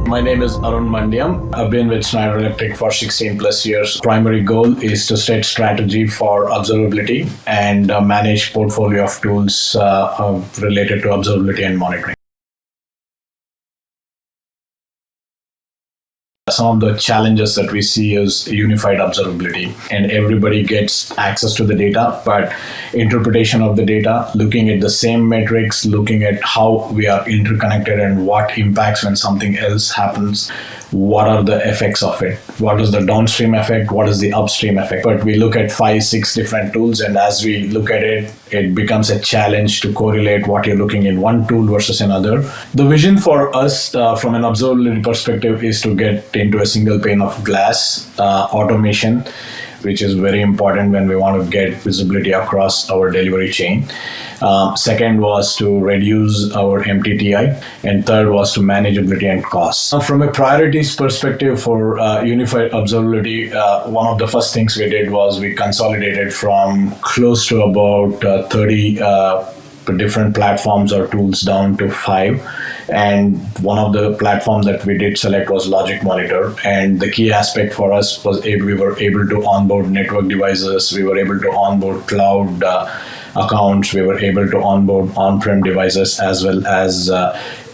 My name is Arun Mandayam. I've been with Schneider Electric for 16 plus years. Primary goal is to set strategy for observability and manage portfolio of tools related to observability and monitoring. Some of the challenges that we see is unified observability, and everybody gets access to the data, but interpretation of the data, looking at the same metrics, looking at how we are interconnected and what impacts when something else happens, what are the effects of it, what is the downstream effect, what is the upstream effect. But we look at 5-6 different tools, and as we look at it, it becomes a challenge to correlate what you're looking in one tool versus another. The vision for us from an observability perspective is to get into a single pane of glass automation, which is very important when we want to get visibility across our delivery chain. Second was to reduce our MTTI, and third was to manageability and costs. From a priorities perspective for unified observability, one of the first things we did was we consolidated from close to about 30 different platforms or tools down to 5. And one of the platforms that we did select was LogicMonitor. And the key aspect for us was we were able to onboard network devices, we were able to onboard cloud accounts, we were able to onboard on-prem devices, as well as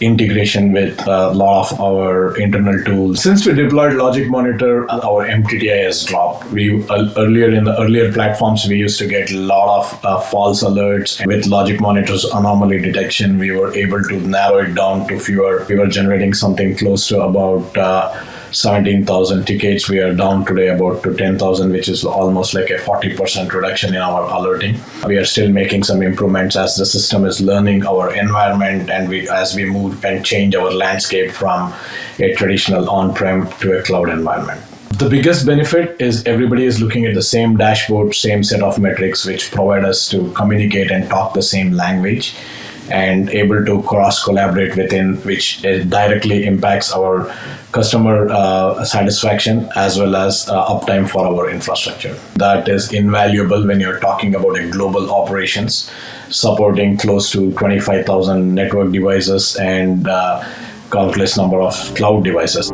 integration with a lot of our internal tools. Since we deployed LogicMonitor, our MTTI has dropped. Earlier in the earlier platforms, we used to get a lot of false alerts. With LogicMonitor's anomaly detection, we were able to narrow it down to fewer. We were generating something close to about 17,000 tickets. We are down today about to 10,000, which is almost like a 40% reduction in our alerting. We are still making some improvements as the system is learning our environment, and as we move and change our landscape from a traditional on-prem to a cloud environment. The biggest benefit is everybody is looking at the same dashboard, same set of metrics, which provide us to communicate and talk the same language, and able to cross-collaborate within, which directly impacts our customer satisfaction as well as uptime for our infrastructure. That is invaluable when you're talking about a global operations, supporting close to 25,000 network devices and countless number of cloud devices.